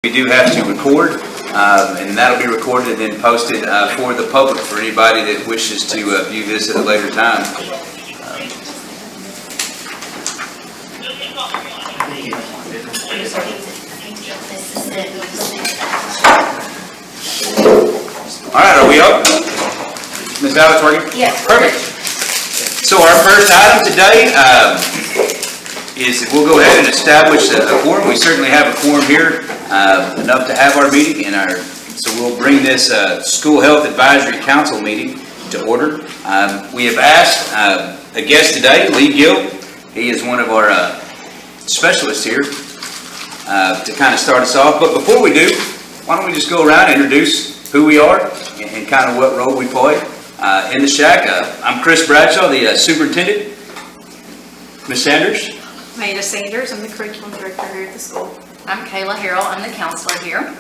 We do have to record, and that'll be recorded and then posted for the public, for anybody that wishes to view this at a later time. All right, are we up? Ms. Alex working? Yes. Perfect. So our first item today is that we'll go ahead and establish a quorum. We certainly have a quorum here, enough to have our meeting, so we'll bring this School Health Advisory Council meeting to order. We have asked a guest today, Lee Gill. He is one of our specialists here to kind of start us off. But before we do, why don't we just go around and introduce who we are and kind of what role we play in the SHAC. I'm Chris Bradshaw, the superintendent. Ms. Sanders? Amanda Sanders, I'm the curriculum director here at the school. I'm Kayla Harrell, I'm the counselor here.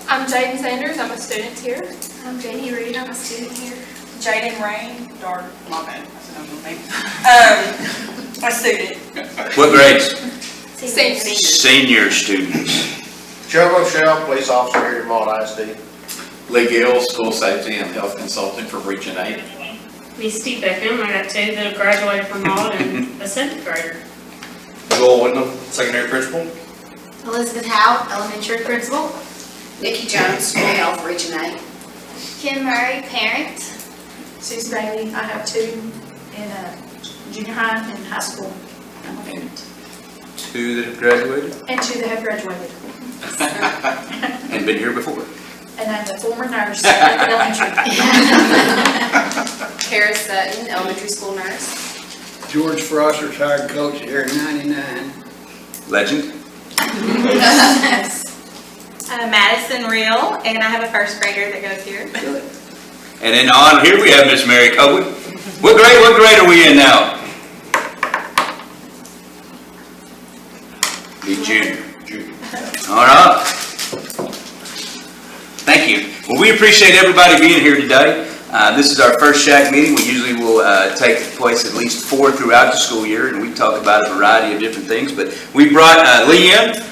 I'm Jaden Sanders, I'm a student here. I'm Janie Reed, I'm a student here. Jaden Rain, my bad, that's another name. A student. What grades? Senior. Senior students. Joe Rochelle, police officer here at Malt ISD. Lee Gill, school safety and health consultant for Region 8. Misty Beckham, I got two that have graduated from Maud and a 7th grader. Joel Whitnam, secondary principal. Elizabeth Howe, elementary principal. Nikki Jones, school health, Region 8. Kim Murray, parent. Susie Bailey, I have two in junior high and high school. And two that have graduated And two that have graduated. and been here before. And I'm the former nurse at the elementary. Kara Sutton, elementary school nurse. George Frost, retired coach here in '99. Legend. Madison Real, and I have a first grader that goes here. And then on here we have Miss Mary Copeland. What grade are we in now? Be junior. All right. Thank you. Well, we appreciate everybody being here today. This is our first SHAC meeting. We usually will take place at least 4 throughout the school year, and we talk about a variety of different things. But we brought Lee in,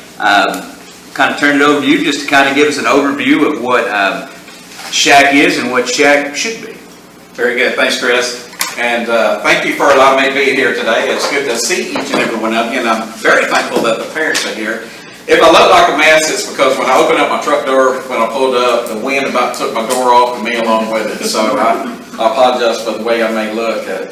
kind of turn it over to you just to kind of give us an overview of what SHAC is and what SHAC should be. Very good, thanks Chris. And thank you for allowing me to be here today. It's good to see each and every one of you, and I'm very thankful that the parents are here. If I look like a mess, it's because when I opened up my truck door, when I pulled up, the wind about took my door off and me along with it. So I apologize for the way I may look. I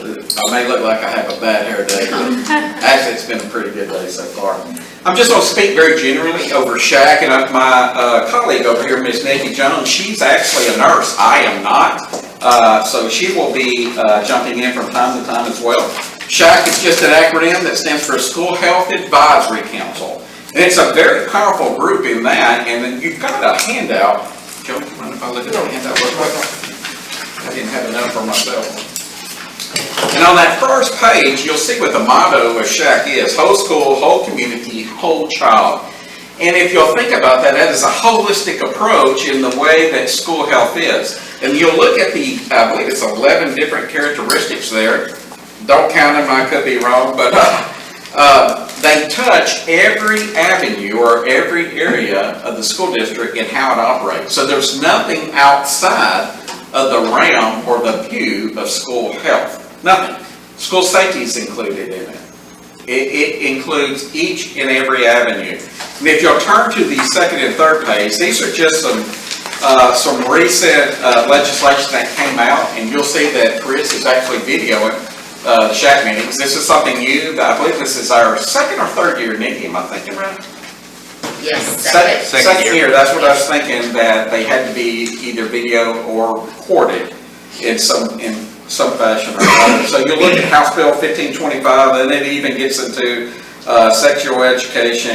may look like I have a bad hair day, but actually it's been a pretty good day so far. I'm just going to speak very generally over SHAC, and my colleague over here, Miss Nikki Jones, she's actually a nurse. I am not. So she will be jumping in from time to time as well. SHAC is just an acronym that stands for School Health Advisory Council. And it's a very powerful group in that, and then you've got a handout. Joe, mind if I look at the handout real quick? I didn't have enough for myself. And on that first page, you'll see what the motto of SHAC is: whole school, whole community, whole child. And if you'll think about that, that is a holistic approach in the way that school health is. And you'll look at the, I believe it's 11 different characteristics there. Don't count them, I could be wrong, but they touch every avenue or every area of the school district and how it operates. So there's nothing outside of the realm or the view of school health. Nothing. School safety is included in it. It includes each and every avenue. And if you'll turn to the second and third page, these are just some recent legislation that came out, and you'll see that Chris is actually videoing the SHAC meetings. This is something new. I believe this is our second or third year, Nikki, am I thinking right? Yes, Second year. That's what I was thinking, that they had to be either video or recorded in some fashion or another. So you'll look at House Bill 1525, and it even gets into sexual education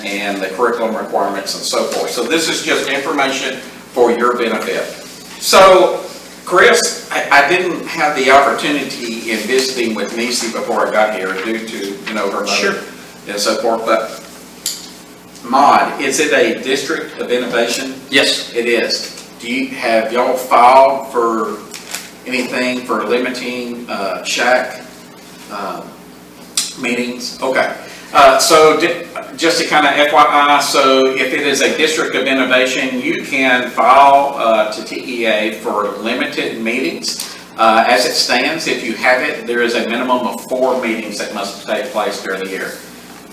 and the curriculum requirements and so forth. So this is just information for your benefit. So Chris, I didn't have the opportunity in visiting with Nisi before I got here due to, her mother and so forth, but MOD, is it a district of innovation? Yes. It is. Have y'all filed for anything for limiting SHAC meetings? Okay. Just to kind of FYI, so if it is a district of innovation, you can file to TEA for limited meetings. As it stands, if you have it, there is a minimum of 4 meetings that must take place during the year.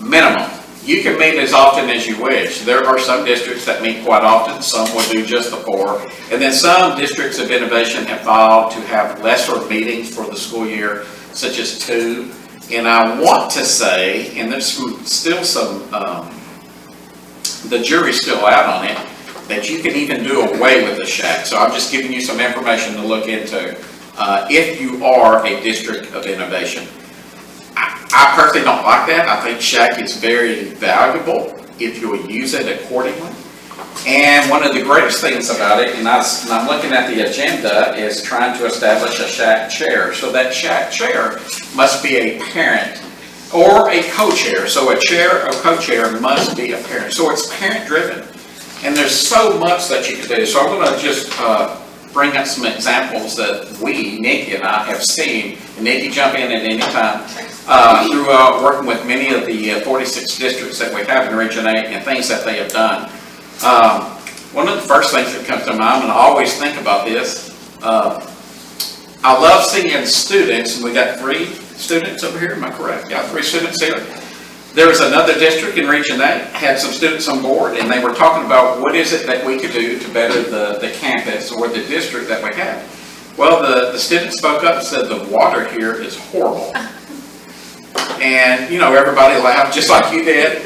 Minimum. You can meet as often as you wish. There are some districts that meet quite often. Some will do just the 4. And then some districts of innovation have filed to have lesser meetings for the school year, such as 2. And I want to say, and there's still some, the jury's still out on it, that you can even do away with the SHAC. So I'm just giving you some information to look into if you are a district of innovation. I personally don't like that. I think SHAC is very valuable if you'll use it accordingly. And one of the greatest things about it, and I'm looking at the agenda, is trying to establish a SHAC chair. So that SHAC chair must be a parent or a co-chair. So a chair or co-chair must be a parent. So it's parent-driven. And there's so much that you can do. So I'm going to just bring up some examples that we, Nikki and I, have seen. And Nikki, jump in at any time. Through working with many of the 46 districts that we have in Region 8 and things that they have done. One of the first things that comes to mind, and I always think about this, I love seeing students, and we got 3 students over here, am I correct? Yeah, 3 students here. There was another district in Region 8, had some students on board, and they were talking about what is it that we could do to better the campus or the district that we have. Well, the students spoke up and said the water here is horrible. And, you know, everybody laughed just like you did.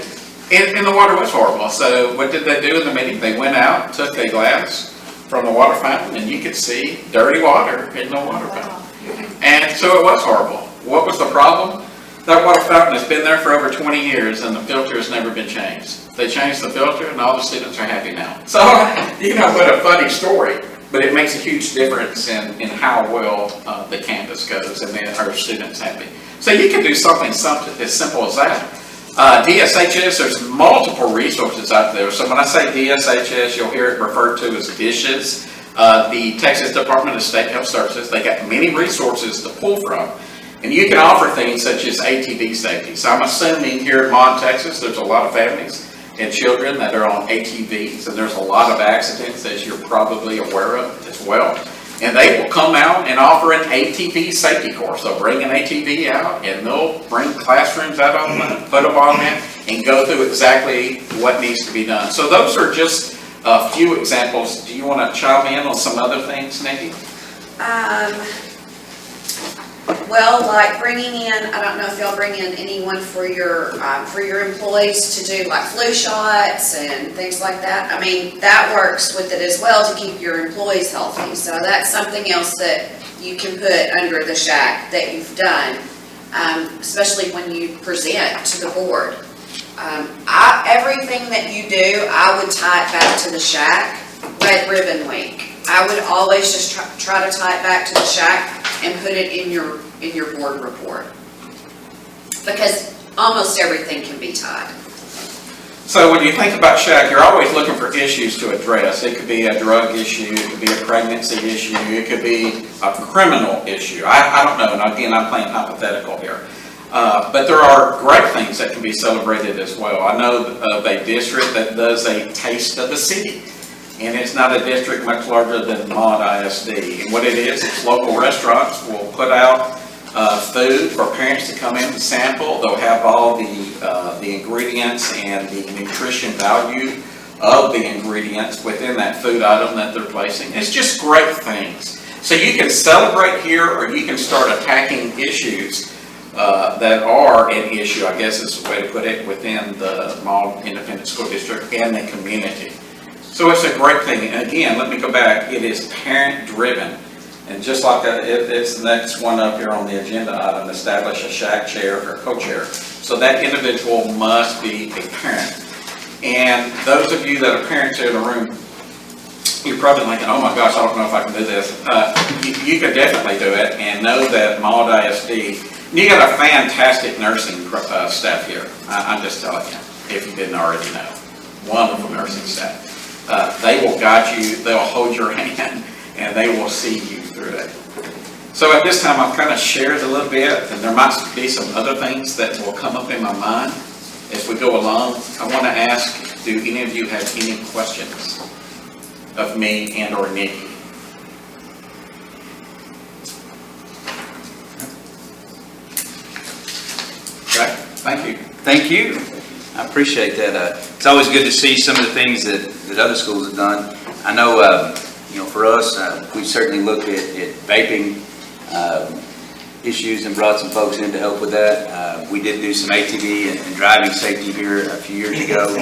And the water was horrible. So what did they do in the meeting? They went out, took a glass from the water fountain, and you could see dirty water in the water fountain. And so it was horrible. What was the problem? That water fountain has been there for over 20 years, and the filter has never been changed. They changed the filter, and all the students are happy now. So, you know, what a funny story. But it makes a huge difference in how well the campus goes, and then our students happy. So you can do something as simple as that. DSHS, there's multiple resources out there. So when I say DSHS, you'll hear it referred to as DISHES. The Texas Department of State Health Services, they got many resources to pull from. And you can offer things such as ATV safety. So I'm assuming here in Mon, Texas, there's a lot of families and children that are on ATVs, and there's a lot of accidents, as you're probably aware of as well. And they will come out and offer an ATV safety course. They'll bring an ATV out, and they'll bring classrooms out on them, put them on them, and go through exactly what needs to be done. So those are just a few examples. Do you want to chime in on some other things, Nikki? Well, like bringing in, I don't know if y'all bring in anyone for your employees to do like flu shots and things like that. I mean, that works with it as well to keep your employees healthy. So that's something else that you can put under the SHAC that you've done, especially when you present to the board. Everything that you do, I would tie it back to the SHAC Red Ribbon Week. I would always just try to tie it back to the SHAC and put it in your board report, because almost everything can be tied. So when you think about SHAC, you're always looking for issues to address. It could be a drug issue, it could be a pregnancy issue, it could be a criminal issue. I don't know, and again, I'm playing hypothetical here. But there are great things that can be celebrated as well. I know of a district that does a Taste of the City. And it's not a district much larger than Maud ISD. And what it is, it's local restaurants will put out food for parents to come in and sample. They'll have all the ingredients and the nutrition value of the ingredients within that food item that they're placing. It's just great things. So you can celebrate here, or you can start attacking issues that are an issue, I guess is the way to put it, within the Maud Independent School District and the community. So it's a great thing. And again, let me go back. It is parent-driven. And just like it's the next one up here on the agenda item, establish a SHAC chair or co-chair. So that individual must be a parent. And those of you that are parents here in the room, you're probably thinking, oh my gosh, I don't know if I can do this. You can definitely do it, and know that Maud ISD, you got a fantastic nursing staff here. I'm just telling you, if you didn't already know. Wonderful nursing staff. They will guide you, they'll hold your hand, and they will see you through it. So at this time, I've kind of shared a little bit, and there might be some other things that will come up in my mind. as we go along, I want to ask, do any of you have any questions of me and or Nikki? Okay, thank you. Thank you. I appreciate that. It's always good to see some of the things that other schools have done. I know, for us, we've certainly looked at vaping issues and brought some folks in to help with that. We did do some ATV and driving safety here a few years ago.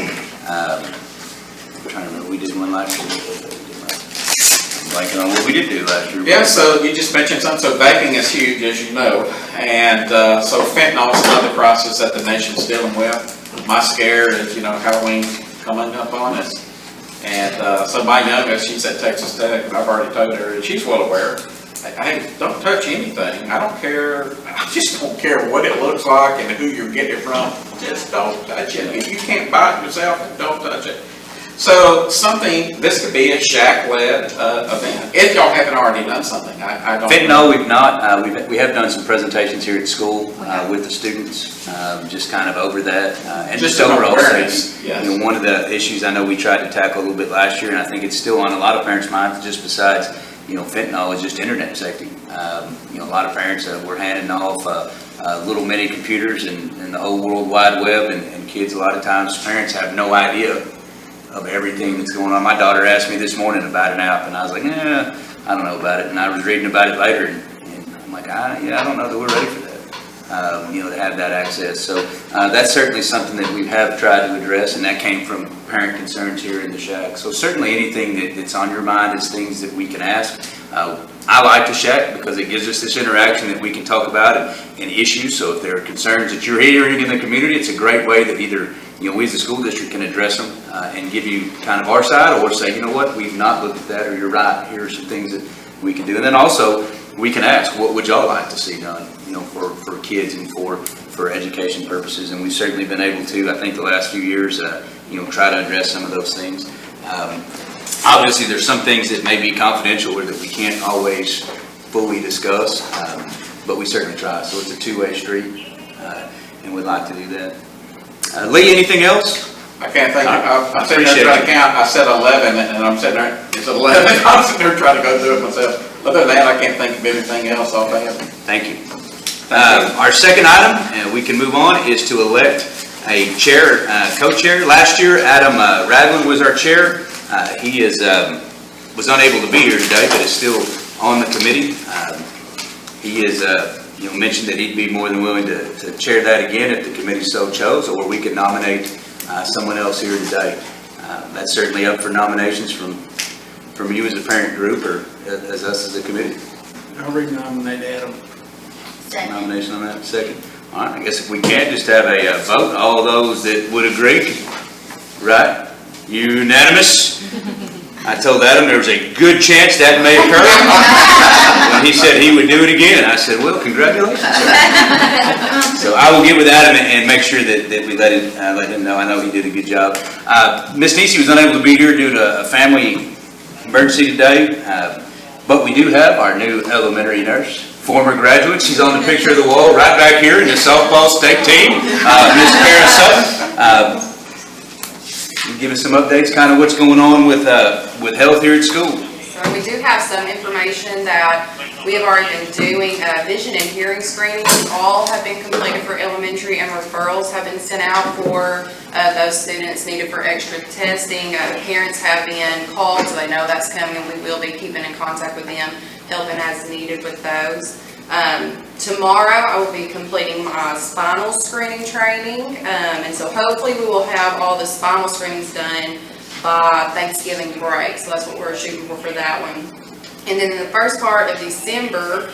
I'm trying to remember, we did one last year. I'm blanking on what we did do last year. Yeah, so you just mentioned something, so vaping is huge, as you know, and so fentanyl is another crisis that the nation's dealing with. My scare is, Halloween coming up on us, and so my youngest, she's at Texas Tech, and I've already told her, and she's well aware, hey, don't touch anything, I don't care, I just don't care what it looks like and who you're getting it from, just don't touch it. If you can't buy it yourself, don't touch it. So this could be a SHAC-led event, if y'all haven't already done something. I don't know. No, we've not. We have done some presentations here at school with the students, just kind of over that. And just overall safety. Yes. One of the issues I know we tried to tackle a little bit last year, and I think it's still on a lot of parents' minds, just besides, fentanyl, is just internet safety. A lot of parents were handing off little mini computers and the whole World Wide Web, and kids, a lot of times, parents have no idea of everything that's going on. My daughter asked me this morning about an app, and I was like, I don't know about it. And I was reading about it later, and I'm like, I don't know that we're ready for that, to have that access. So that's certainly something that we have tried to address, and that came from parent concerns here in the SHAC. So certainly anything that's on your mind is things that we can ask. I like the SHAC because it gives us this interaction that we can talk about and issues. So if there are concerns that you're hearing in the community, it's a great way that either we as a school district can address them and give you kind of our side, or say, what, we've not looked at that, or you're right, here are some things that we can do. And then also, we can ask, what would y'all like to see done, for kids and for education purposes? And we've certainly been able to, I think the last few years, try to address some of those things. Obviously, there's some things that may be confidential or that we can't always fully discuss, but we certainly try. So it's a two-way street, and we'd like to do that. Lee, anything else? I can't think. I'm sitting there trying to count. I said 11, and I'm sitting there. It's 11. I'm sitting there trying to go through it myself. Other than that, I can't think of anything else offhand. Thank you. Our second item, and we can move on, is to elect a chair, co-chair. Last year, Adam Ragland was our chair. He was unable to be here today, but is still on the committee. He is. Mentioned that he'd be more than willing to chair that again if the committee so chose, or we could nominate someone else here today. That's certainly up for nominations from you as a parent group or as us as a committee. I'll re-nominate Adam. Second. Nomination on that, second. All right, I guess if we can't just have a vote, all those that would agree, right? Unanimous? I told Adam there was a good chance that may occur. When he said he would do it again, I said, well, congratulations, sir. So I will get with Adam and make sure that we let him know. I know he did a good job. Ms. Nisi was unable to be here due to a family emergency today, but we do have our new elementary nurse, former graduate. She's on the picture of the wall right back here in the softball state team, Ms. Kara Sutton. Give us some updates, kind of what's going on with health here at school. So we do have some information that we have already been doing. Vision and hearing screenings all have been completed for elementary, and referrals have been sent out for those students needed for extra testing. Parents have been called, so they know that's coming, and we will be keeping in contact with them, helping as needed with those. Tomorrow I will be completing my spinal screening training, and so hopefully we will have all the spinal screenings done by Thanksgiving break. So that's what we're shooting for that one. And then in the first part of December,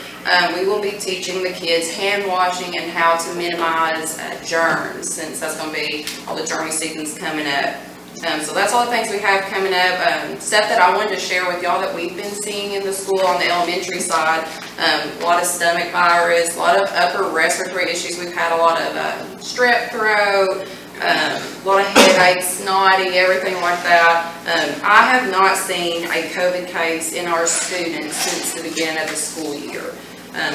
we will be teaching the kids hand washing and how to minimize germs, since that's going to be all the germy seasons coming up. So that's all the things we have coming up. Stuff that I wanted to share with y'all that we've been seeing in the school on the elementary side. A lot of stomach virus, a lot of upper respiratory issues. We've had a lot of strep throat, a lot of headaches, snotty, everything like that. I have not seen a COVID case in our students since the beginning of the school year.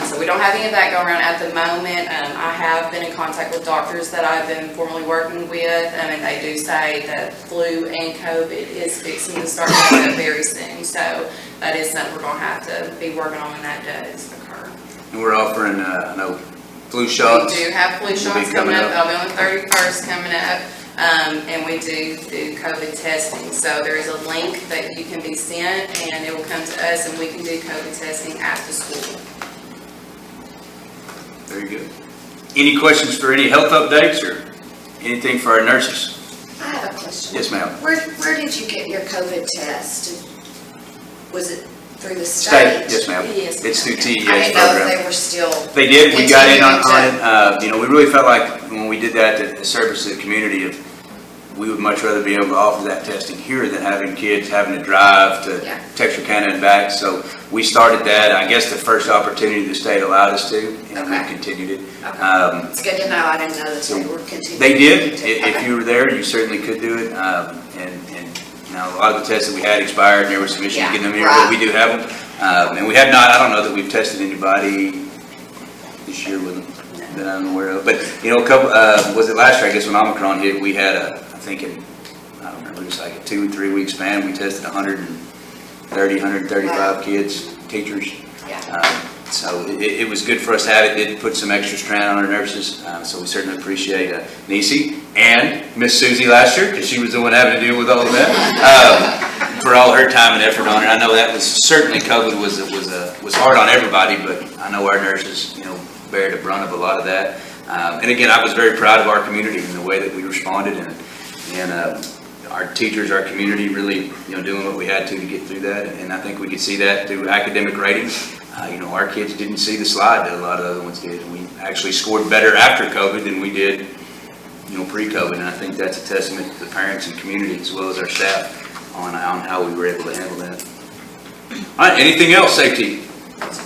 So we don't have any of that going around at the moment. I have been in contact with doctors that I've been formerly working with, and they do say that flu and COVID is fixing to start coming up very soon. So that is something we're gonna have to be working on when that does occur. And we're offering, I know, flu shots. We do have flu will be shots coming coming up. up. That'll be on the 31st coming up. And we do COVID testing. So there is a link that you can be sent, and it will come to us, and we can do COVID testing at the school. Very good. Any questions for any health updates or anything for our nurses? I have a question. Yes, ma'am. Where did you get your COVID test? Was it through the state? Yes, ma'am. Yes. It's through I TEA's didn't know if program. they were still. They did, we got in on continuing it. We really felt like when we did that, the service to the community, if we would much rather be able to offer that testing here than having kids having to drive to Yeah. Texarkana and back. So we started that, I guess the first opportunity the state allowed us to, and we Okay. continued it. Okay. It's good to know. I didn't know that they were continuing. They did. If Okay. you were there, you certainly could do it. And you know, a lot of the tests that we had expired, and there were some issues Yeah, getting them here, right. but we do have them. And we have not, I don't know that we've tested anybody this year with them that I'm aware of. But, you know, a couple, was it last year, I guess when Omicron hit, we had I think I don't remember, it was like a 2 or 3 week span, we tested 130, 135 kids, teachers. Yeah. So it was good for us to have it. It did put some extra strain on our nurses, so we certainly appreciate Nisi and Miss Susie last year, because she was the one having to deal with all of that, for all her time and effort on it. I know that was certainly COVID was hard on everybody, but I know our nurses, you know, bear the brunt of a lot of that. And again, I was very proud of our community and the way that we responded, and our teachers, our community, really, you know, doing what we had to get through that. And I think we could see that through academic ratings. You know, our kids didn't see the slide that a lot of other ones did. We actually scored better after COVID than we did, you know, pre-COVID. And I think that's a testament to the parents and community as well as our staff on how we were able to handle that. All right, anything else, safety?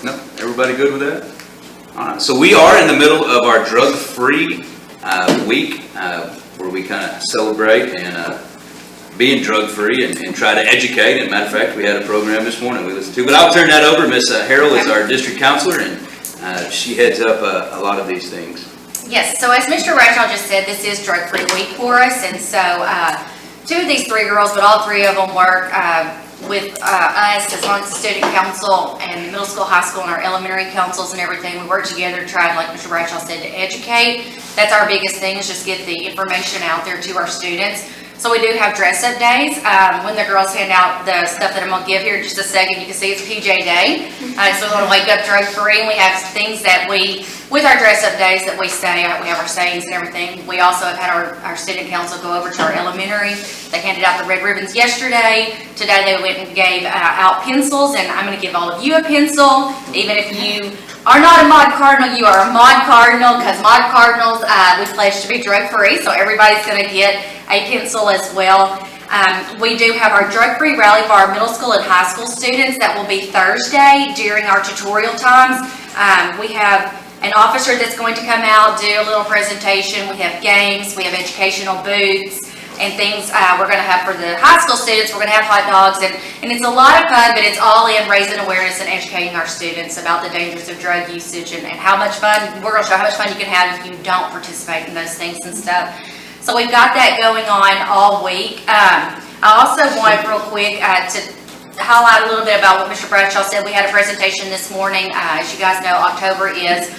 No, everybody good with that? All right, so we are in the middle of our drug-free week, where we kind of celebrate and being drug-free and try to educate. And matter of fact, we had a program this morning we listened to. But I'll turn that over. Miss Harrell is our district counselor, and she heads up a lot of these things. Yes, so as Mr. Bradshaw just said, this is drug-free week for us, and so 2 of these 3 girls, but all 3 of them work with us as long as the student council and the middle school, high school, and our elementary councils and everything. We work together to try, like Mr. Bradshaw said, to educate. That's our biggest thing, is just get the information out there to our students. So we do have dress-up days. When the girls hand out the stuff that I'm going to give here in just a second, you can see it's PJ Day. So we want to wake up drug-free, and we have things that with our dress-up days that we say, we have our sayings and everything. We also have had our student council go over to our elementary. They handed out the red ribbons yesterday. Today they went and gave out pencils, and I'm going to give all of you a pencil. Even if you are not a Mod Cardinal, you are a Mod Cardinal, because Mod Cardinals, we pledge to be drug-free, so everybody's going to get a pencil as well. We do have our drug-free rally for our middle school and high school students. That will be Thursday during our tutorial times. We have an officer that's going to come out, do a little presentation. We have games, we have educational booths and things. We're going to have, for the high school students, we're going to have hot dogs, and it's a lot of fun, but it's all in raising awareness and educating our students about the dangers of drug usage and how much fun, we're going to show how much fun you can have if you don't participate in those things and stuff. So we've got that going on all week. I also want real quick to highlight a little bit about what Mr. Bradshaw said. We had a presentation this morning. As you guys know, October is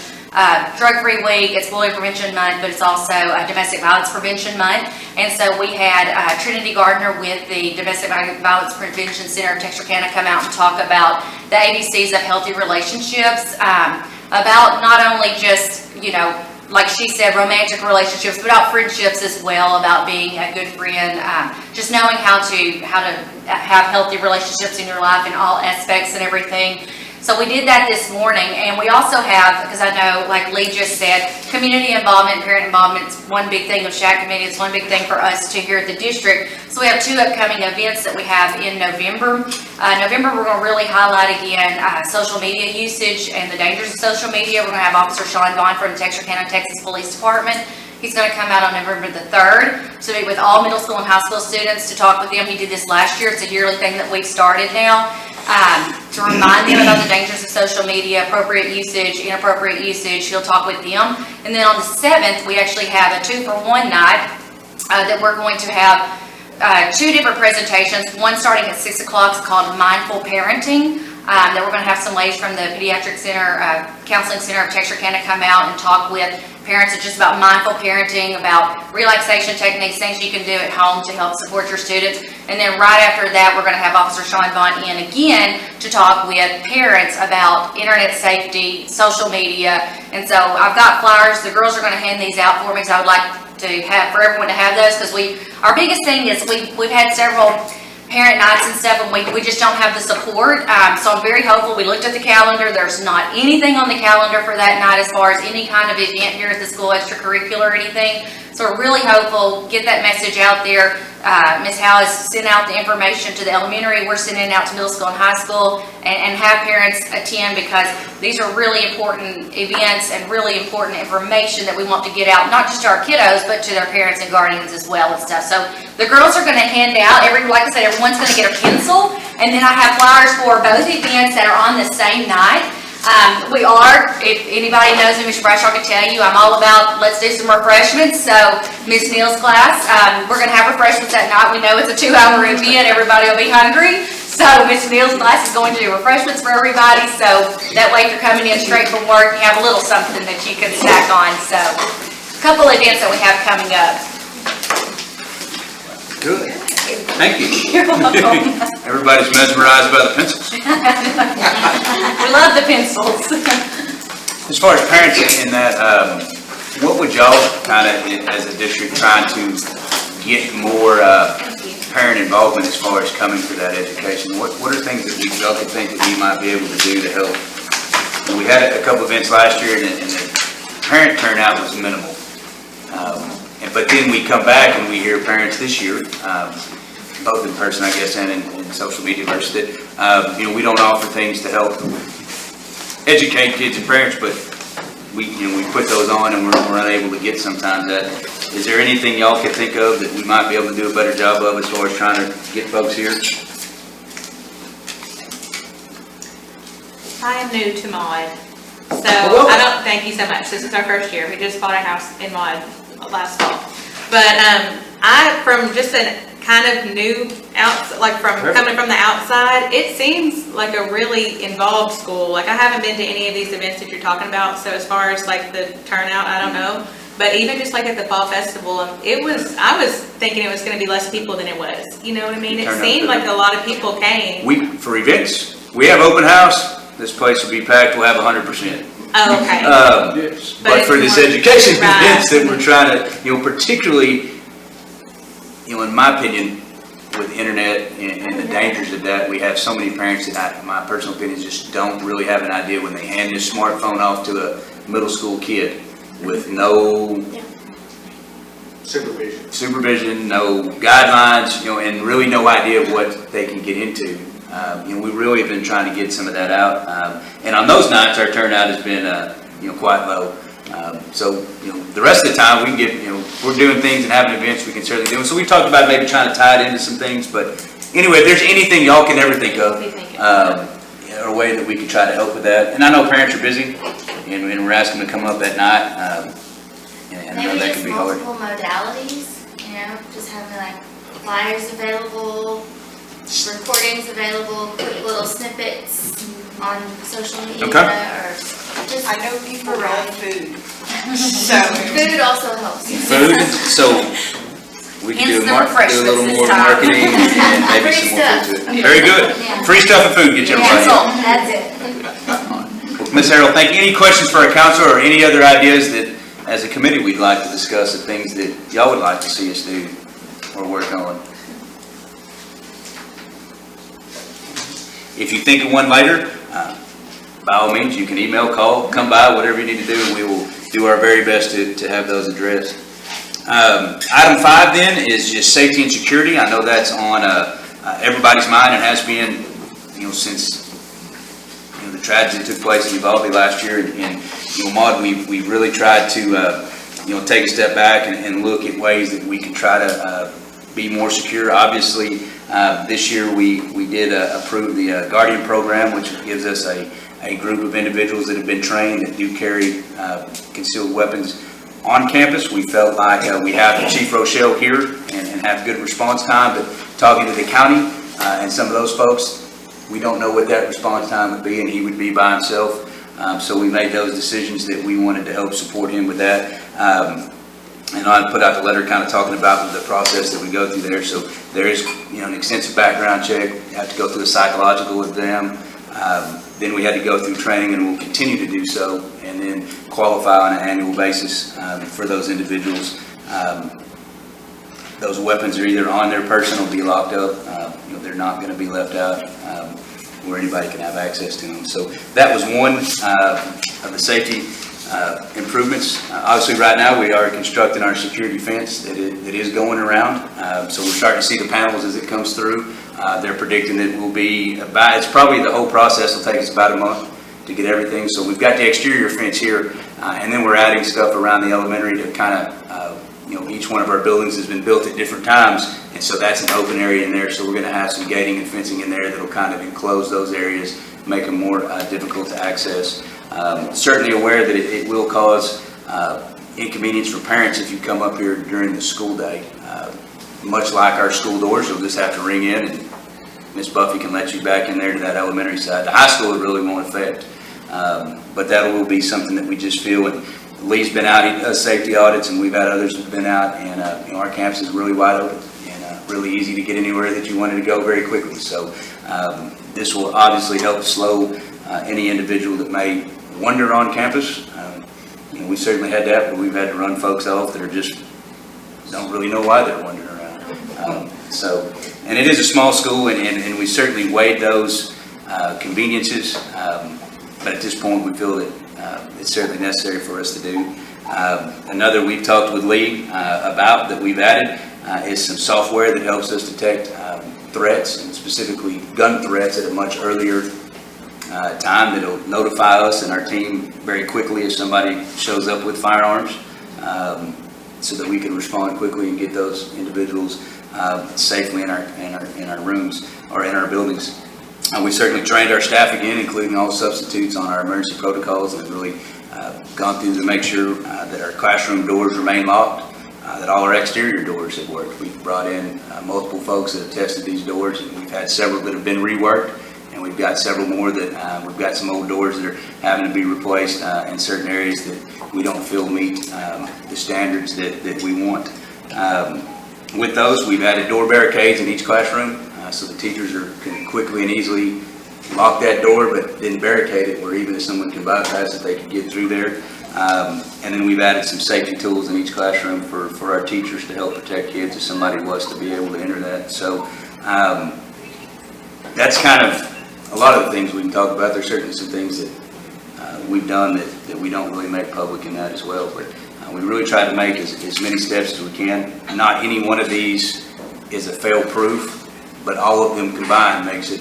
Drug-Free Week. It's Bullying Prevention Month, but it's also Domestic Violence Prevention Month. And so we had Trinity Gardner with the Domestic Violence Prevention Center of Texarkana come out and talk about the ABCs of healthy relationships, about not only just, you know, like she said, romantic relationships, but about friendships as well, about being a good friend, just knowing how to have healthy relationships in your life in all aspects and everything. So we did that this morning, and we also have, because I know, like Lee just said, community involvement, parent involvement is one big thing of SHAC Committee. It's one big thing for us too here at the district. So we have 2 upcoming events that we have in November. November, we're going to really highlight again social media usage and the dangers of social media. We're going to have Officer Sean Vaughn from the Texarkana, Texas Police Department. He's going to come out on November the 3rd to meet with all middle school and high school students to talk with them. He did this last year. It's a yearly thing that we've started now. to remind them about the dangers of social media, appropriate usage, inappropriate usage. He'll talk with them. And then on the 7th, we actually have a 2-for-1 night that we're going to have 2 different presentations. One starting at 6 o'clock is called Mindful Parenting. That we're going to have some ladies from the Pediatric Center, Counseling Center of Texarkana come out and talk with parents just about mindful parenting, about relaxation techniques, things you can do at home to help support your students. And then right after that, we're going to have Officer Sean Vaughn in again to talk with parents about internet safety, social media. And so I've got flyers. The girls are going to hand these out for me, because I would like to have for everyone to have those, because our biggest thing is we've had several parent nights and stuff, and we just don't have the support. So I'm very hopeful. We looked at the calendar. There's not anything on the calendar for that night as far as any kind of event here at the school, extracurricular or anything. So we're really hopeful. Get that message out there. Ms. Howe has sent out the information to the elementary. We're sending it out to middle school and high school, and have parents attend, because these are really important events and really important information that we want to get out, not just to our kiddos, but to their parents and guardians as well and stuff. So the girls are going to hand out, like I said, everyone's going to get a pencil, and then I have flyers for both events that are on the same night. If anybody knows me, Mr. Bradshaw can tell you, I'm all about let's do some refreshments. So Ms. Neal's class, we're going to have refreshments that night. We know it's a 2-hour event. Everybody will be hungry. So Ms. Neal's class is going to do refreshments for everybody. So that way, if you're coming in straight from work, you have a little something that you can snack on. So a couple events that we have coming up. Good. Thank you. You're welcome. Everybody's mesmerized by the pencils. We love the pencils. As far as parents in that, what would y'all kind of, as a district, trying to get more parent involvement as far as coming to that education? What are things that y'all could think that we might be able to do to help? We had a couple events last year, and the parent turnout was minimal. But then we come back and we hear parents this year, both in person, I guess, and in social media versus that, we don't offer things to help educate kids and parents, but we put those on, and we're unable to get sometimes that. Is there anything y'all could think of that we might be able to do a better job of as far as trying to get folks here? I am new to Maud, so thank you so much. This is our first year. We just bought a house in Maud last fall. But from just a kind of new coming from the outside, it seems like a really involved school. Like, I haven't been to any of these events that you're talking about, so as far as like the turnout, I don't know. But even just like at the fall festival, I was thinking it was going to be less people than it was. You know what I mean? It seemed like a lot of people came. For events, we have open house. This place will be packed. We'll have 100%. Oh, okay. Yes. But for this education events that we're trying to, particularly, in my opinion, with the internet and the dangers of that, we have so many parents that, my personal opinion, just don't really have an idea when they hand this smartphone off to a middle school kid with no supervision, no guidelines, and really no idea what they can get into. We really have been trying to get some of that out, and on those nights our turnout has been quite low. So the rest of the time we can get, if we're doing things and having events, we can certainly do it. So we talked about maybe trying to tie it into some things, but anyway, if there's anything y'all can ever think of, or a way that we could try to help with that. And I know parents are busy, and we're asking them to come up at night, and I know that can be hard. Multiple modalities, just having like flyers available, recordings available, quick little snippets on social media, or just I know people love food. So food also helps. Food, so we can do a little more marketing and maybe some more food to it. Very good. Yeah. Free stuff and food, get you everybody. That's it. Ms. Harrell, thank you. Any questions for our counselor or any other ideas that, as a committee, we'd like to discuss, the things that y'all would like to see us do or work on? If you think of one later, by all means, you can email, call, come by, whatever you need to do, and we will do our very best to have those addressed. Item 5 then is just safety and security. I know that's on everybody's mind and has been, since the tragedy that took place in Uvalde last year. And Maud, we really tried to take a step back and look at ways that we can try to be more secure. Obviously, This year, we did approve the Guardian program, which gives us a group of individuals that have been trained that do carry concealed weapons on campus. We felt like we have Chief Rochelle here and have good response time, but talking to the county and some of those folks, we don't know what that response time would be, and he would be by himself. So we made those decisions that we wanted to help support him with that. And I put out the letter kind of talking about the process that we go through there. So there is, an extensive background check. You have to go through a psychological exam. Then we had to go through training, and we'll continue to do so, and then qualify on an annual basis for those individuals. Those weapons are either on their person or be locked up. They're not going to be left out where anybody can have access to them. So that was one of the safety improvements. Obviously, right now we are constructing our security fence that is going around. So we're starting to see the panels as it comes through. They're predicting that will be it's probably the whole process will take us about a month to get everything. So we've got the exterior fence here, and then we're adding stuff around the elementary to kind of, each one of our buildings has been built at different times, and so that's an open area in there. So we're going to have some gating and fencing in there that'll kind of enclose those areas, make them more difficult to access. Certainly aware that it will cause inconvenience for parents if you come up here during the school day. Much like our school doors, you'll just have to ring in and Miss Buffy can let you back in there to that elementary side. The high school it really won't affect, but that will be something that we just feel. And Lee's been out, he does safety audits, and we've had others who've been out, and our campus is really wide open and really easy to get anywhere that you wanted to go very quickly. So this will obviously help slow any individual that may wander on campus. We certainly had that, but we've had to run folks off that are just don't really know why they're wandering around. And it is a small school, and we certainly weighed those conveniences, but at this point we feel that it's certainly necessary for us to do. Another we've talked with Lee about that we've added is some software that helps us detect threats, and specifically gun threats, at a much earlier time that'll notify us and our team very quickly if somebody shows up with firearms, so that we can respond quickly and get those individuals safely in our rooms or in our buildings. We certainly trained our staff again, including all substitutes, on our emergency protocols, and really gone through to make sure that our classroom doors remain locked, that all our exterior doors have worked. We've brought in multiple folks that have tested these doors, and we've had several that have been reworked, and we've got several more that we've got some old doors that are having to be replaced in certain areas that we don't feel meet the standards that we want. With those, we've added door barricades in each classroom, so the teachers can quickly and easily lock that door, but then barricade it where even if someone can bypass it, they can get through there. And then we've added some safety tools in each classroom for our teachers to help protect kids if somebody was to be able to enter that. So that's kind of a lot of the things we can talk about. There's certainly some things that we've done that we don't really make public in that as well, but we really try to make as many steps as we can. Not any one of these is a fail-proof, but all of them combined makes it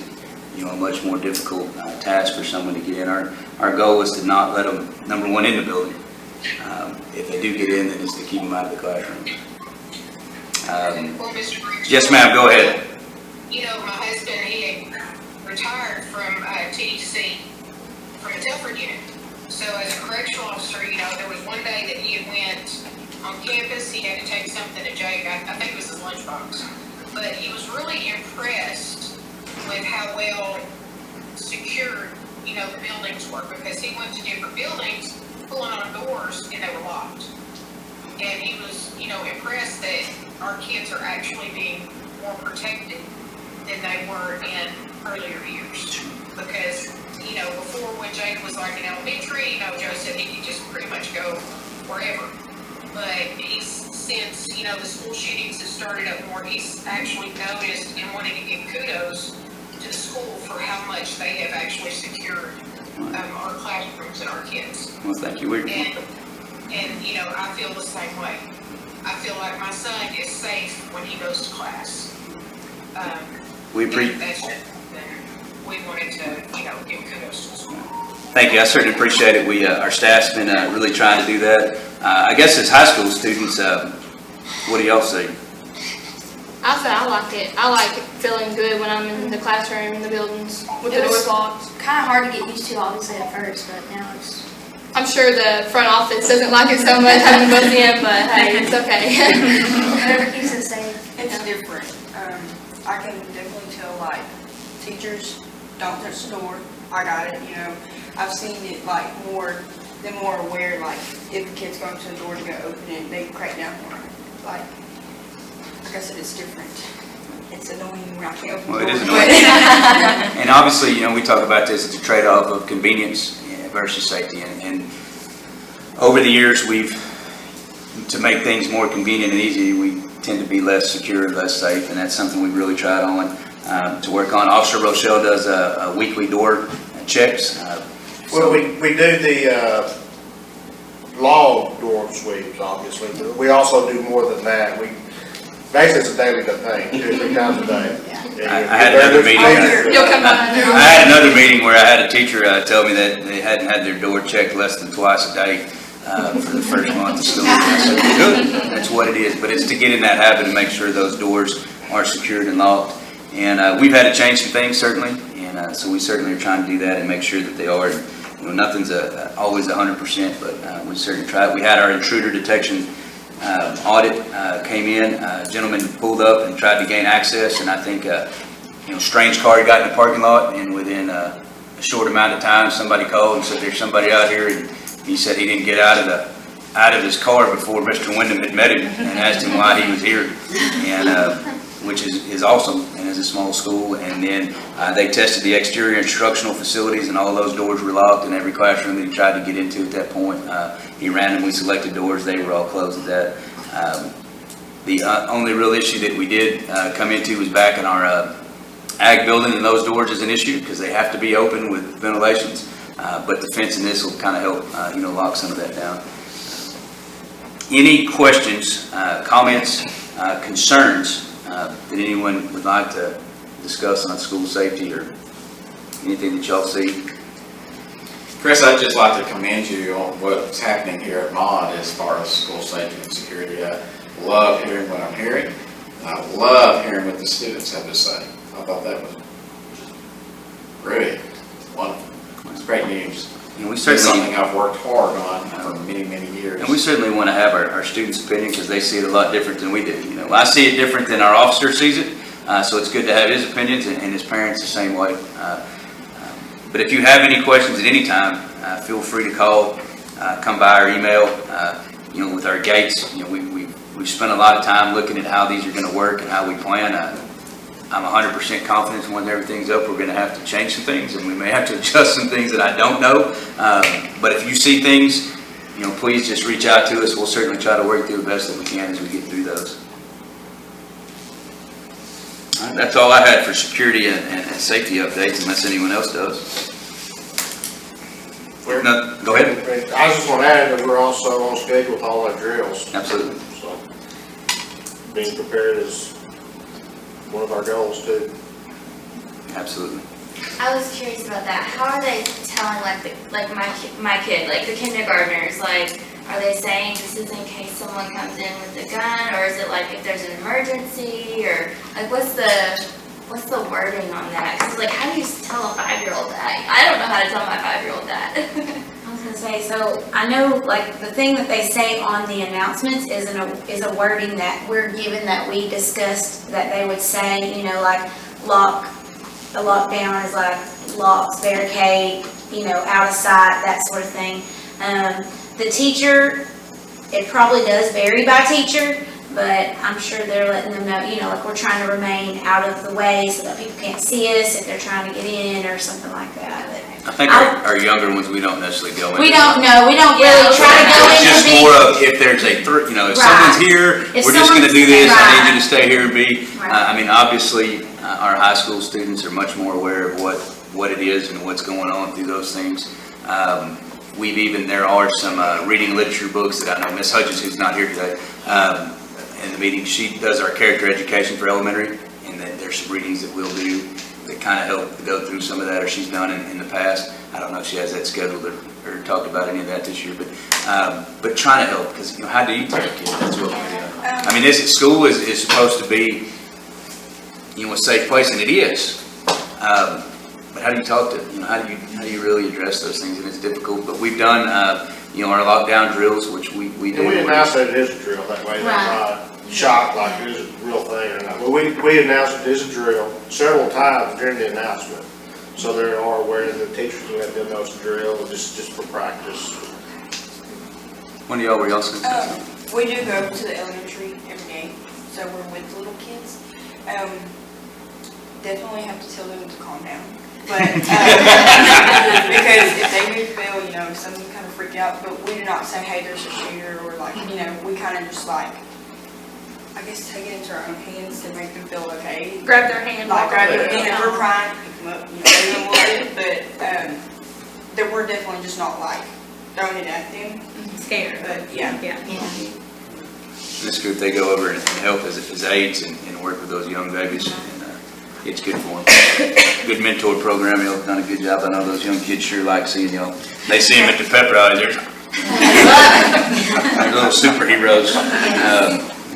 a much more difficult task for someone to get in. Our goal is to not let them, number one, in the building. If they do get in, then it's to keep them out of the classroom. Yes, ma'am, go ahead. My husband, he retired from TDC, from a Telford unit. So as a correctional officer, there was one day that he went on campus, he had to take something to Jake, I think it was his lunchbox. But he was really impressed with how well secured, the buildings were, because he went to different buildings, pulling on doors, and they were locked. And he was, impressed that our kids are actually being more protected than they were in earlier years. Because, before when Jake was like in elementary, Joe said he could just pretty much go wherever. But since, the school shootings have started up more, he's actually noticed and wanted to give kudos to the school for how much they have actually secured our classrooms and our kids. Well, thank you. And I feel the same way. I feel like my son is safe when he goes to class. We appreciate. We wanted to, give kudos to the school. Thank you. I certainly appreciate it. Our staff's been really trying to do that. I guess as high school students, what do y'all say? I'll say I like it. I like feeling good when I'm in the classroom, in the buildings, with the doors locked. Kind of hard to get used to, obviously, at first, but now it's. I'm sure the front office doesn't like it so much having to buzz in, but hey, it's okay. Whatever keeps us safe. It's different. I can definitely tell, like, teachers don't touch the door. I got it, you know. I've seen it, like, they're more aware, like, if the kid's going to the door to go open it, they crack down for it. Like I said, it's different. It's annoying when I can't open the door. Well, it is annoying. And obviously, you know, we talk about this, it's a trade-off of convenience versus safety. And over the years, to make things more convenient and easy, we tend to be less secure, less safe, and that's something we've really tried on to work on. Officer Rochelle does a weekly door checks. Well, we do the log door sweeps, obviously, but we also do more than that. Basically, it's a daily thing, 2 or 3 times a day. I had another meeting. I had another meeting where I had a teacher tell me that they hadn't had their door checked less than twice a day for the first month of school. I said, good, that's what it is. But it's to get in that habit and make sure those doors are secured and locked. And we've had to change some things, certainly. And so we certainly are trying to do that and make sure that they are. You know, nothing's always 100%, but we certainly try. We had our intruder detection audit came in. A gentleman pulled up and tried to gain access, and I think strange car got in the parking lot, and within a short amount of time, somebody called and said there's somebody out here, and he said he didn't get out of his car before Mr. Wyndham had met him and asked him why he was here, and which is awesome, and is a small school. And then they tested the exterior instructional facilities, and all those doors were locked in every classroom that he tried to get into at that point. He randomly selected doors, they were all closed at that. The only real issue that we did come into was back in our ag building, and those doors is an issue because they have to be open with ventilations, but the fence in this will kind of help lock some of that down. Any questions, comments, concerns that anyone would like to discuss on school safety or anything that y'all see? Chris, I'd just like to commend you on what's happening here at MOD as far as school safety and security. I love hearing what I'm hearing. I love hearing what the students have to say. I thought that was really wonderful. It's great news. And we It's certainly, something I've worked hard on for many, many years. and we certainly want to have our students' opinion because they see it a lot different than we do. I see it different than our officer sees it, so it's good to have his opinions, and his parents the same way. But if you have any questions at any time, feel free to call, come by or email. With our gates, we've spent a lot of time looking at how these are going to work and how we plan. I'm 100% confident when everything's up, we're going to have to change some things, and we may have to adjust some things that I don't know. But if you see things, please just reach out to us. We'll certainly try to work through the best that we can as we get through those. All right, that's all I had for security and safety updates, unless anyone else does. No, go ahead. I just want to add that we're also on schedule with all our drills. Absolutely. So being prepared is one of our goals too. Absolutely. I was curious about that. How are they telling my kid, like the kindergartners, are they saying this is in case someone comes in with a gun, or is it like if there's an emergency, or what's the wording on that? Because how do you tell a 5-year-old that? I don't know how to tell my 5-year-old that. I was gonna say, so I know the thing that they say on the announcements is a wording that we're given that we discussed that they would say, lock, the lockdown is locks, barricade, out of sight, that sort of thing. The teacher, it probably does vary by teacher, but I'm sure they're letting them know, we're trying to remain out of the way so that people can't see us if they're trying to get in or something like that. I think our younger ones, we don't necessarily go in. We don't know. We don't really try to go in. It's just more of if there's a threat, if someone's here, we're just going to do this. I need you to stay here and be. Obviously, our high school students are much more aware of what it is and what's going on through those things. There are some reading literature books that I know Ms. Hudgens, who's not here today, in the meeting, she does our character education for elementary, and then there's some readings that we'll do that kind of help go through some of that, or she's done in the past. I don't know if she has that scheduled or talked about any of that this year, but trying to help, because how do you tell a kid? That's what we're doing. School is supposed to be a safe place, and it is. But how do you talk to, how do you really address those things? And it's difficult, but we've done, our lockdown drills, which we do. And we announce that it is a drill, that way they're not shocked like it is a real thing or not. But we announced it is a drill several times during the announcement. So they are aware that the teachers will let them know it's a drill, just for practice. One of y'all, were y'all saying something? We do go to the elementary every day, so we're with the little kids. Definitely have to tell them to calm down. But, because if they do feel, some of them kind of freak out, but we do not say, hey, there's a shooter, or like, we kind of just like, I guess take it into our own hands to make them feel okay. Grab their hand. Like, grab their hand, if we're crying, pick them up, leave them a little bit, but, that we're definitely just not like throwing it at them. Scared. But, yeah. This group, they go over and help as aides and work with those young babies. It's good for them. Good mentor program. Y'all have done a good job. I know those young kids sure like seeing y'all. They see them at the pep rally. They're little superheroes.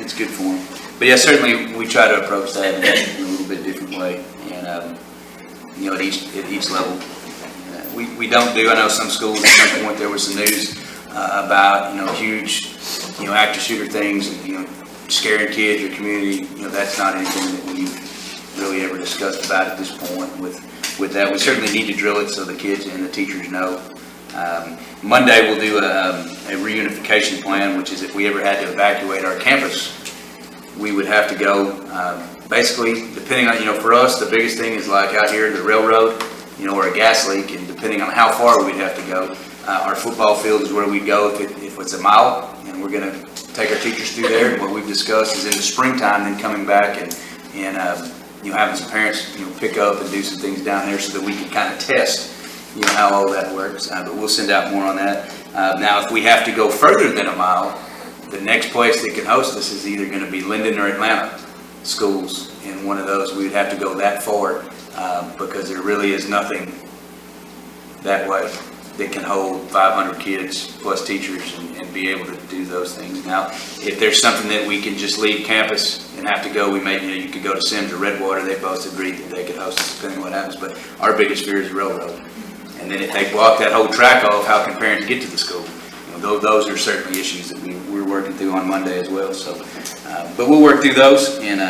It's good for them. But yeah, certainly we try to approach that in a little bit different way. And at each level, we don't do. I know some schools at some point there was some news about huge active shooter things and scaring kids or community. That's not anything that we've really ever discussed about at this point with that. We certainly need to drill it so the kids and the teachers know. Monday we'll do a reunification plan, which is if we ever had to evacuate our campus, we would have to go, basically, depending on, for us, the biggest thing is like out here, the railroad, or a gas leak, and depending on how far we'd have to go, our football field is where we'd go if it's a mile, and we're going to take our teachers through there. And what we've discussed is in the springtime, then coming back and having some parents, pick up and do some things down there so that we can kind of test, how all that works. But we'll send out more on that. Now, if we have to go further than a mile, the next place that can host us is either going to be Linden or Atlanta schools. In one of those, we would have to go that far because there really is nothing that way that can hold 500 kids plus teachers and be able to do those things. Now, if there's something that we can just leave campus and have to go, we may, you could go to Sims or Redwater. They both agreed that they could host us depending on what happens. But our biggest fear is the railroad. And then if they block that whole track off, how can parents get to the school? Those are certainly issues that we're working through on Monday as well. So, but we'll work through those and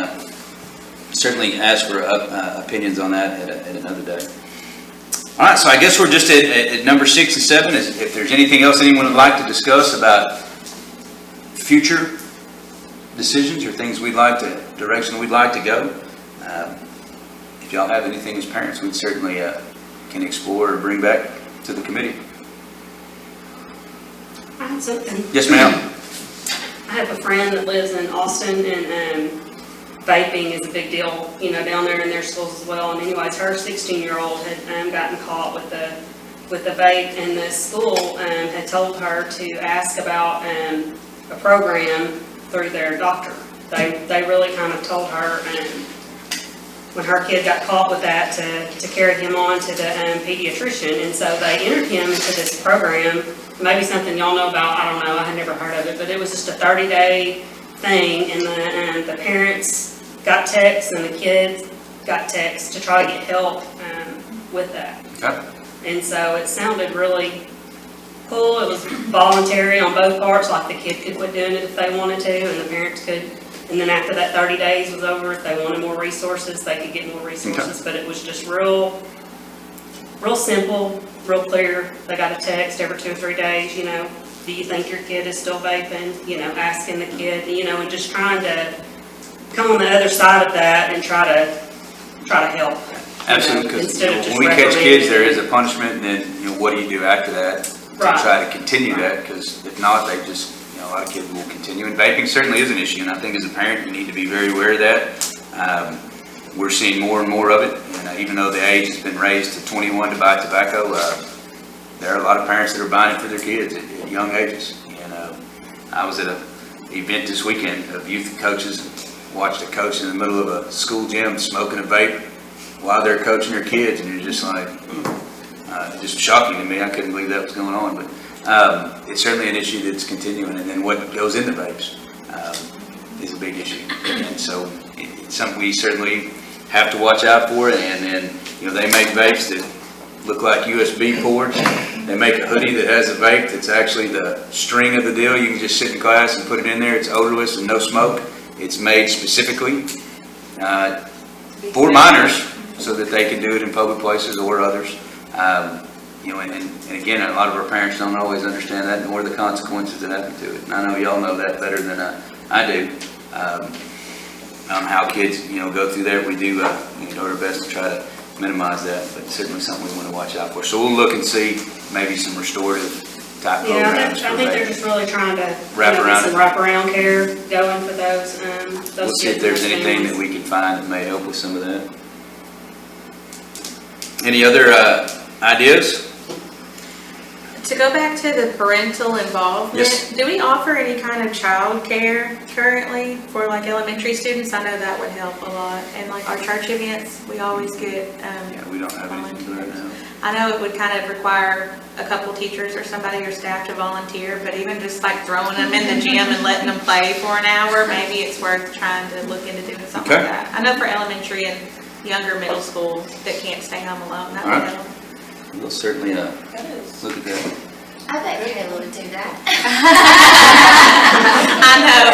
certainly ask for opinions on that at another day. All right, so I guess we're just at number 6 and 7. If there's anything else anyone would like to discuss about future decisions or things direction we'd like to go, if y'all have anything as parents, we'd certainly can explore or bring back to the committee. I have something. Yes, ma'am. I have a friend that lives in Austin, and vaping is a big deal, down there in their schools as well. And anyways, her 16-year-old had gotten caught with the vape, and the school had told her to ask about a program through their doctor. They really kind of told her when her kid got caught with that to carry him on to the pediatrician, and so they entered him into this program. Maybe something y'all know about, I don't know, I had never heard of it, but it was just a 30-day thing, and the parents got texts and the kids got texts to try to get help with that. Okay. And so it sounded really cool. It was voluntary on both parts, like the kid could quit doing it if they wanted to, and the parents could. And then after that 30 days was over, if they wanted more resources, they could get more resources. Okay. But it was just real simple, real clear. They got a text every 2 or 3 days, do you think your kid is still vaping? Asking the kid, and just trying to come on the other side of that and try to help. Absolutely, because when we catch kids, there is a punishment, and then what do you do after that to try to continue that? Because if not, they just a lot of kids will continue. And vaping certainly is an issue, and I think as a parent, you need to be very aware of that. We're seeing more and more of it, and even though the age has been raised to 21 to buy tobacco, there are a lot of parents that are buying it for their kids at young ages. And I was at an event this weekend of youth coaches, and watched a coach in the middle of a school gym smoking a vape while they're coaching their kids, and you're just like, just shocking to me. I couldn't believe that was going on, but it's certainly an issue that's continuing, and then what goes into vapes is a big issue. And so it's something we certainly have to watch out for it. And then, they make vapes that look like USB ports. They make a hoodie that has a vape that's actually the string of the deal. You can just sit in class and put it in there. It's odorless and no smoke. It's made specifically for minors so that they can do it in public places or others. And again, a lot of our parents don't always understand that nor the consequences that happen to it. And I know y'all know that better than I do. How kids, go through there. We do our best to try to minimize that, but certainly something we want to watch out for. So we'll look and see maybe some restorative type programs. I think they're just really trying to Wrap around get some wraparound care going for those. We'll see if there's anything that we can find that may help with some of that. Any other ideas? To go back to the parental involvement, Yes. do we offer any kind of child care currently for like elementary students? I know that would help a lot. And like our church events, we always get Yeah, we don't have anything right now. I know it would kind of require a couple teachers or somebody or staff to volunteer, but even just like throwing them in the gym and letting them play for an hour, maybe it's worth trying to look into doing something Okay. like that. I know for elementary and younger middle school that can't stay home alone, that All would right. help. We'll certainly look at that. I bet Kayla would do that. I know.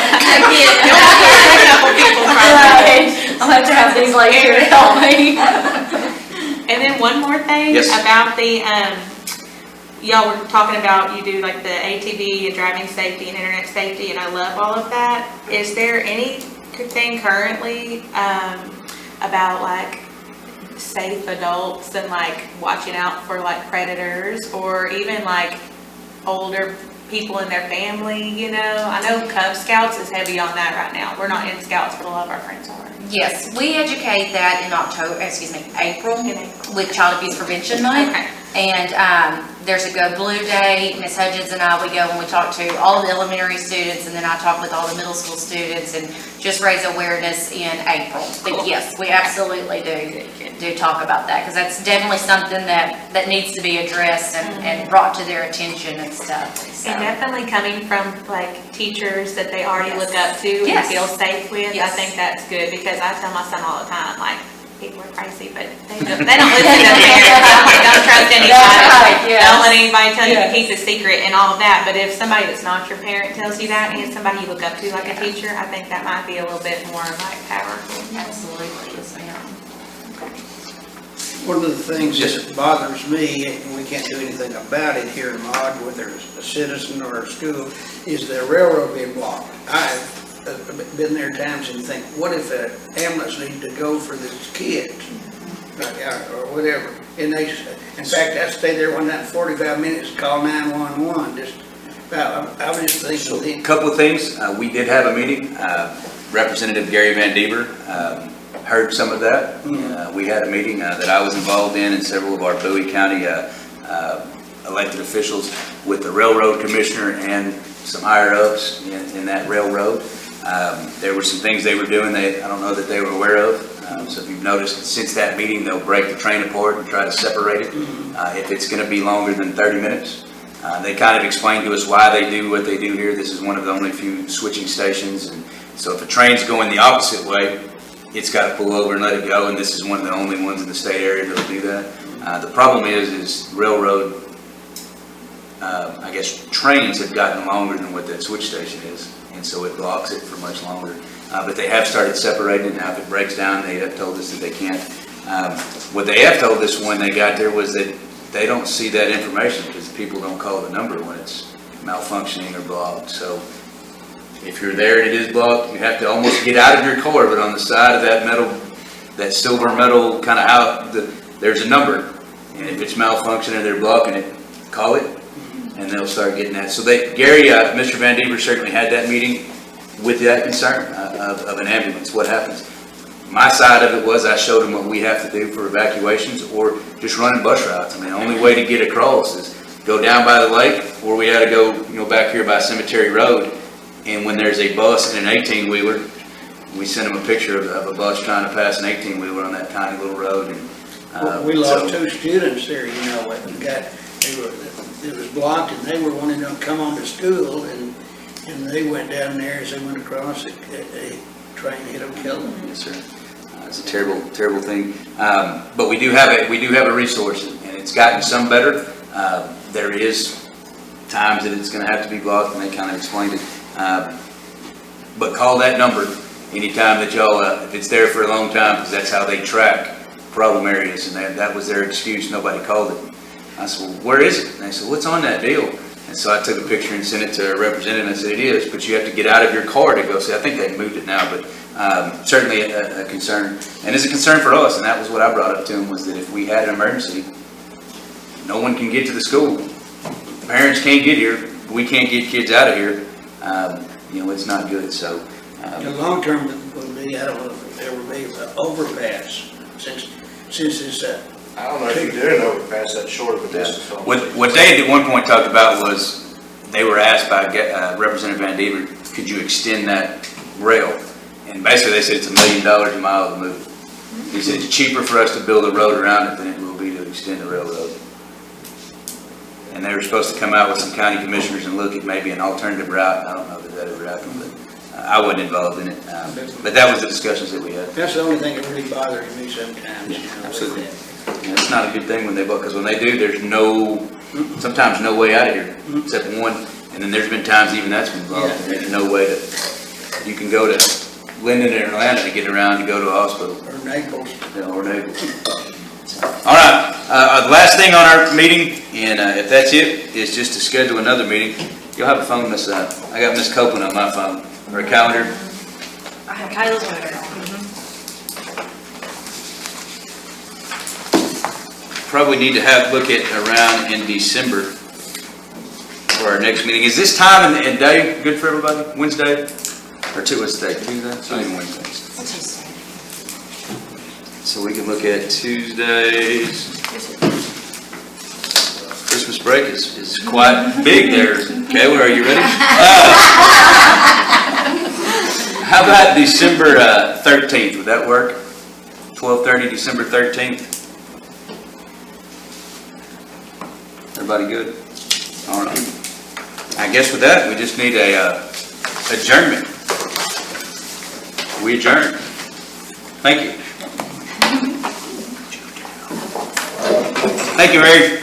I'll have to have these like here to help me. And then one more thing Yes. about the, y'all were talking about you do like the ATV and driving safety and internet safety, and I love all of that. Is there anything currently about like safe adults and like watching out for like predators or even like older people in their family, I know Cub Scouts is heavy on that right now. We're not in Scouts, but a lot of our friends are. Yes, we educate that in April with Child Abuse Prevention Month. Okay. And there's a Go Blue Day. Ms. Hudgens and I, we go and we talk to all the elementary students, and then I talk with all the middle school students and just raise awareness in April. But yes, we absolutely do talk about that, because that's definitely something that needs to be addressed and brought to their attention and stuff. So. And definitely coming from like teachers that they already look up to and Yes. feel safe with, Yes. I think that's good, because I tell my son all the time, like, people are crazy, but they don't listen to parents. I'm like, don't trust anybody. That's right, yes. Don't let anybody tell you to Yes. keep a secret and all of that. But if somebody that's not your parent tells you that, and it's somebody you look up to like a teacher, I think that might be a little bit more like powerful. Absolutely, yes ma'am. One of the things that bothers me, and we can't do anything about it here in Maud, whether it's a citizen or a school, is the railroad being blocked. I've been there times and think, what if an ambulance needs to go for this kid? Or whatever. And in fact, I stayed there one night, 45 minutes, call 911, I was just thinking. A couple of things. We did have a meeting. Representative Gary Van Dever heard some of that. We had a meeting that I was involved in, and several of our Bowie County elected officials with the railroad commissioner and some higher ups in that railroad. There were some things they were doing I don't know that they were aware of. So if you've noticed, since that meeting, they'll break the train apart and try to separate it. If it's going to be longer than 30 minutes. They kind of explained to us why they do what they do here. This is one of the only few switching stations. And so if a train's going the opposite way, it's got to pull over and let it go. And this is one of the only ones in the state area that'll do that. The problem is railroad, I guess, trains have gotten longer than what that switch station is. And so it blocks it for much longer. But they have started separating it. Now if it breaks down, they have told us that they can't. What they have told us when they got there was that they don't see that information because people don't call the number when it's malfunctioning or blocked. So if you're there and it is blocked, you have to almost get out of your car, but on the side of that metal, that silver metal kind of out, there's a number. And if it's malfunctioning or they're blocking it, call it, and they'll start getting that. So Mr. Van Dever certainly had that meeting with that concern of an ambulance. What happens? My side of it was I showed them what we have to do for evacuations or just running bus routes. I mean, the only way to get across is go down by the lake, or we had to go, back here by Cemetery Road. And when there's a bus and an 18-wheeler, we send them a picture of a bus trying to pass an 18-wheeler on that tiny little road. And We lost 2 students there, it was blocked, and they were wanting to come on to school, and they went down there as they went across, a train hit them, killed them. Yes, sir. It's a terrible, terrible thing. But we do have a resource, and it's gotten some better. There is times that it's gonna have to be blocked, and they kind of explained it. But call that number anytime that y'all, if it's there for a long time, because that's how they track problem areas, and that was their excuse, nobody called it. I said, well, where is it? And they said, what's on that deal? And so I took a picture and sent it to a representative, and I said, it is, but you have to get out of your car to go see. I think they moved it now, but certainly a concern. And it's a concern for us, and that was what I brought up to them, was that if we had an emergency, no one can get to the school. Parents can't get here. We can't get kids out of here. It's not good, so. The long term would be, I don't know if there would be an overpass since it's, I don't know if you do an overpass that short of a distance. What they at one point talked about was, they were asked by Representative Van Deaver, could you extend that rail? And basically they said it's $1 million a mile to move it. He said it's cheaper for us to build a road around it than it will be to extend the railroad. And they were supposed to come out with some county commissioners and look at maybe an alternative route. I don't know if that ever happened, but I wasn't involved in it. But that was the discussions that we had. that's the only thing that really bothers me sometimes. Absolutely. It's not a good thing when they vote, because when they do, there's sometimes no way out of here, except one. And then there's been times even that's been blocked, and there's no way you can go to Linden or Atlanta to get around to go to a hospital. Or Naples. Or Naples. All right, the last thing on our meeting, and if that's it, is just to schedule another meeting. You'll have a phone, Miss. I got Miss Copeland on my phone, or a calendar. I have Kyla's letter. Probably need to look at around in December for our next meeting. Is this time and day good for everybody? Wednesday? Or Tuesday? Tuesday? It's not even Wednesday. So we can look at Tuesdays. Christmas break is quite big there. Kayla, are you ready? How about December 13th? Would that work? 12:30, December 13th? Everybody good? All right. I guess with that, we just need a adjournment. We adjourn. Thank you. Thank you, Mary.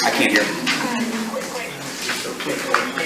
I can't hear.